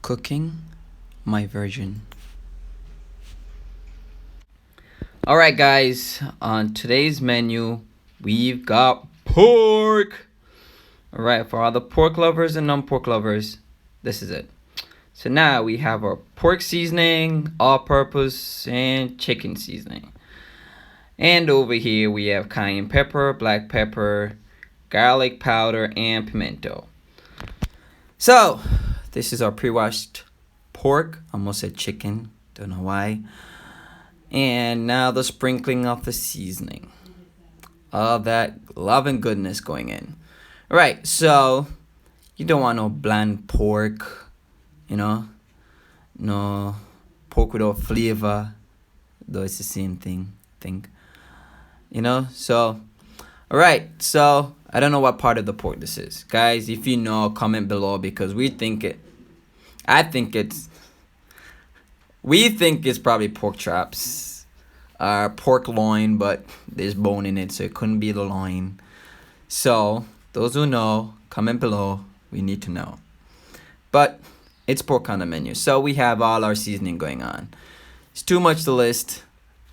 cooking my version. Alright guys, on today's menu we've got pork. Alright, for all the pork lovers and non-pork lovers, this is it. So now we have our pork seasoning, all-purpose, and chicken seasoning. And over here we have cayenne pepper, black pepper, garlic powder, and pimento. So this is our pre-washed pork. Almost said chicken, don't know why. And now the sprinkling of the seasoning. All that love and goodness going in. Alright, so you don't want no bland pork, no pork without flavor, though it's the same thing, I think. So alright, so I don't know what part of the pork this is. Guys, if you know, comment below, because we think it's probably pork chops, pork loin, but there's bone in it, so it couldn't be the loin. So those who know, comment below. We need to know. But it's pork on the menu, so we have all our seasoning going on. It's too much to list,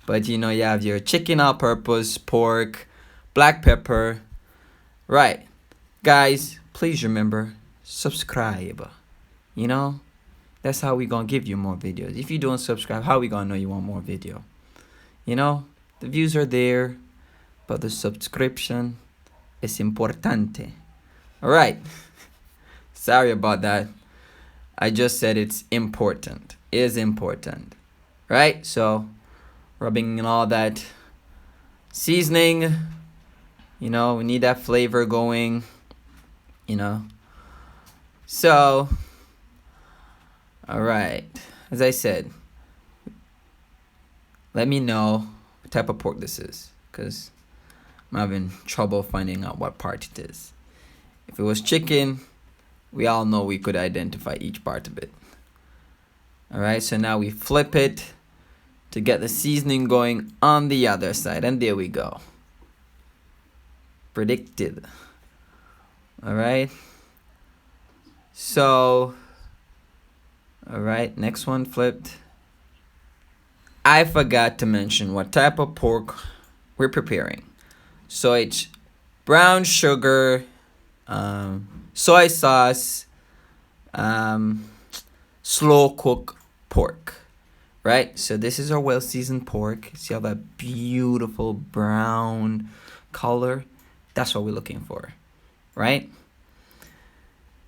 but you have your chicken all-purpose, pork, black pepper. Right, guys, please remember, subscribe. That's how we gonna give you more videos. If you don't subscribe, how we gonna know you want more video? The views are there, but the subscription is importante. Alright, sorry about that. I just said it's important. Is important. Right? So rubbing in all that seasoning. We need that flavor going. So alright, as I said, let me know what type of pork this is, because I'm having trouble finding out what part it is. If it was chicken, we all know we could identify each part of it. Alright, so now we flip it to get the seasoning going on the other side, and there we go. Predicted. Alright, so alright, next one flipped. I forgot to mention what type of pork we're preparing. So it's brown sugar, soy sauce, slow cook pork. Right? So this is our well seasoned pork. See all that beautiful brown color? That's what we're looking for. Right?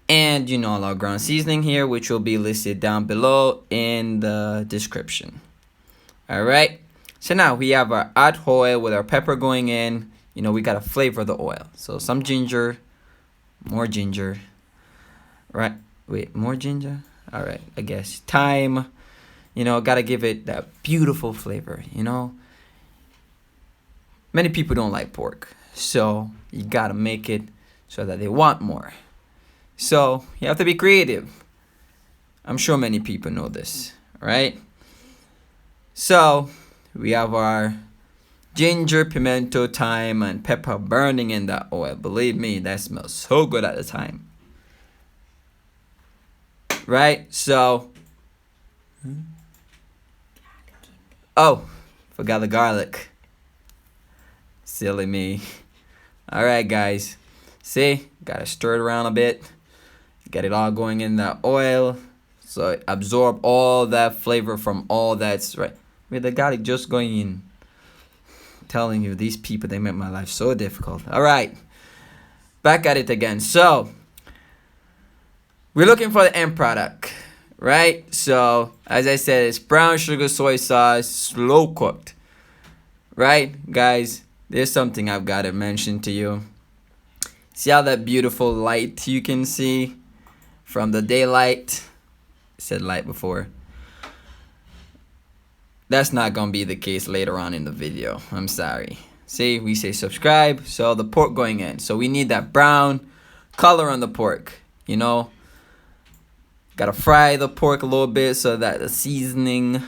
And all our ground seasoning here, which will be listed down below in the description. Alright, so now we have our hot oil with our pepper going in. We gotta flavor the oil. So some ginger, more ginger. Right, wait, more ginger? Alright, I guess. Thyme, gotta give it that beautiful flavor, Many people don't like pork, so you gotta make it so that they want more. So you have to be creative. I'm sure many people know this, right? So we have our ginger, pimento, thyme, and pepper burning in that oil. Believe me, that smells so good at the time. Right? So, oh, forgot the garlic. Silly me. Alright, guys. See, gotta stir it around a bit. Get it all going in that oil, so it absorb all that flavor from all that's right. With the garlic just going in. I'm telling you, these people, they make my life so difficult. Alright, back at it again. So we're looking for the end product, right? So as I said, it's brown sugar, soy sauce, slow cooked. Right, guys, there's something I've got to mention to you. See how that beautiful light you can see from the daylight? I said light before. That's not gonna be the case later on in the video. I'm sorry. See, we say subscribe, so the pork going in. So we need that brown color on the pork. Gotta fry the pork a little bit so that the seasoning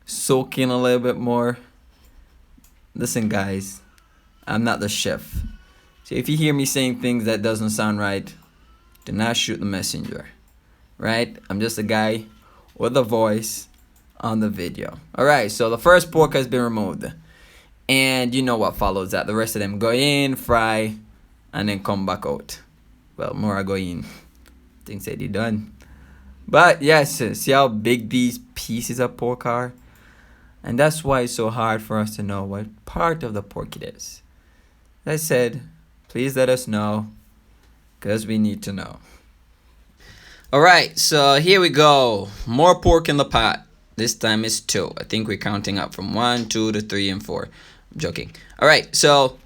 soak in a little bit more. Listen, guys, I'm not the chef. So if you hear me saying things that doesn't sound right, Do not shoot the messenger. Right? I'm just a guy with a voice on the video. Alright, so the first pork has been removed. And you know what follows that. The rest of them go in, fry, and then come back out. Well, more go in. Things said they done. But yes, see how big these pieces of pork are? And that's why it's so hard for us to know what part of the pork it is. As I said, please let us know, because we need to know. Alright, so here we go. More pork in the pot. This time it's 2. I think we're counting up from 1, 2 to 3 and 4. I'm joking. Alright, so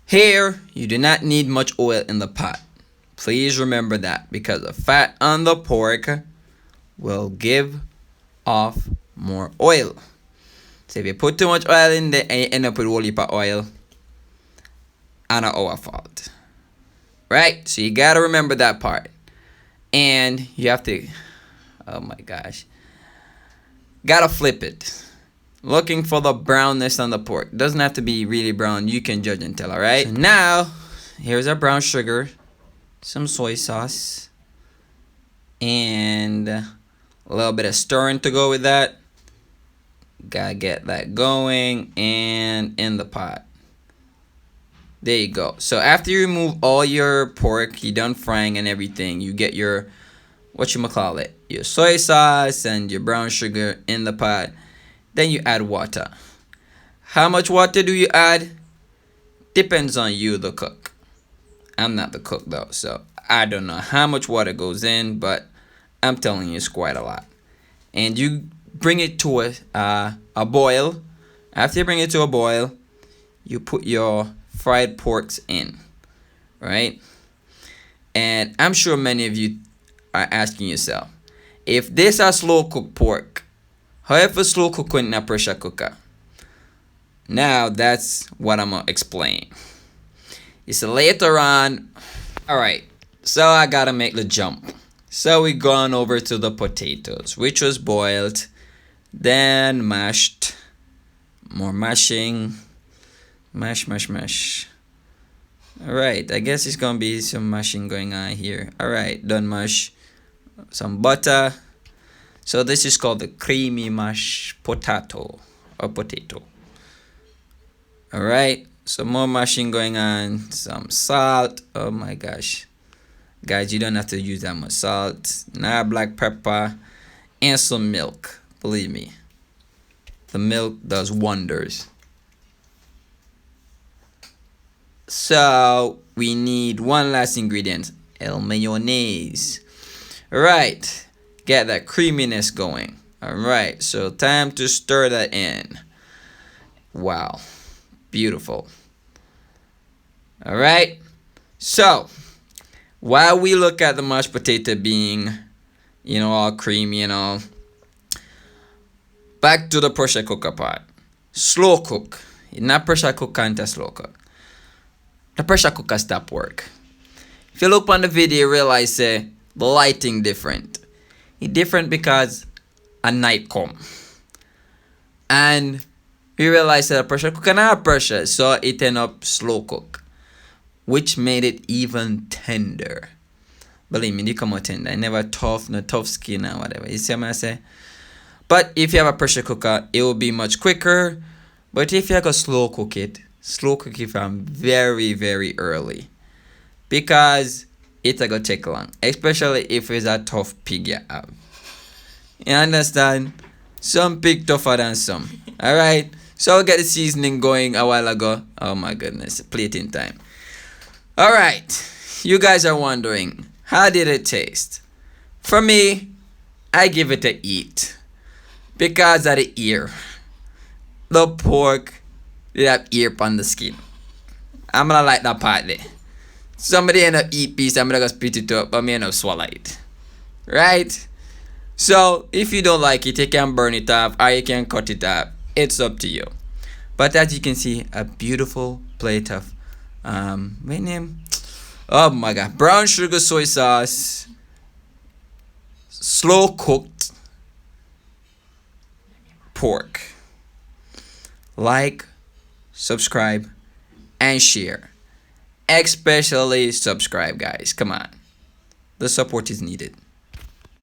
here you do not need much oil in the pot. Please remember that, because the fat on the pork will give off more oil. So if you put too much oil in there and you end up with a whole heap of oil, and our fault. Right? So you gotta remember that part. And you have to, oh my gosh, gotta flip it. Looking for the brownness on the pork. Doesn't have to be really brown. You can judge and tell, alright? So now, here's our brown sugar, some soy sauce, and a little bit of stirring to go with that. Gotta get that going and in the pot. There you go. So after you remove all your pork, you're done frying and everything, you get your, whatchamacallit, your soy sauce and your brown sugar in the pot. Then you add water. How much water do you add? Depends on you, the cook. I'm not the cook though, so I don't know how much water goes in, but I'm telling you it's quite a lot. And you bring it to a boil. After you bring it to a boil, you put your fried porks in, right? And I'm sure many of you are asking yourself, if this is slow cooked pork, however slow cooked in a pressure cooker? Now that's what I'm gonna explain. It's later on. Alright, so I gotta make the jump. So we gone over to the potatoes, which was boiled, then mashed, more mashing. Mash. Alright, I guess it's gonna be some mashing going on here. Alright, done mash. Some butter. So this is called the creamy mashed potato or potato. Alright, some more mashing going on. Some salt. Oh my gosh. Guys, you don't have to use that much salt. Now black pepper and some milk. Believe me, the milk does wonders. So we need one last ingredient, mayonnaise. Alright, get that creaminess going. Alright, so time to stir that in. Wow, beautiful. Alright, so while we look at the mashed potato being, you know, all creamy and all, back to the pressure cooker part. Slow cook. Not pressure cooker and slow cook. The pressure cooker stop work. If you look on the video, you realize the lighting different. It's different because a night come. And you realize that the pressure cooker not have pressure, so it end up slow cook, which made it even tender. Believe me, they come out tender. Never tough, no tough skin or whatever. You see what I say? But if you have a pressure cooker, it will be much quicker. But if you go slow cook it from very, very early, because it's gonna take long, especially if it's a tough pig you have. You understand? Some pig tougher than some. Alright? So I'll get the seasoning going a while ago. Oh my goodness, plating time. Alright, you guys are wondering, how did it taste? For me, I give it a eat. Because of the ear. The pork did have ear on the skin. I'm gonna like that part there. Somebody end up eat piece, I'm gonna spit it up, but me end up swallow it. Right? So if you don't like it, you can burn it off or you can cut it off. It's up to you. But as you can see, a beautiful plate of my name. Oh my god, brown sugar soy sauce, slow cooked pork. Like, subscribe, and share. Especially subscribe, guys. Come on. the support is needed.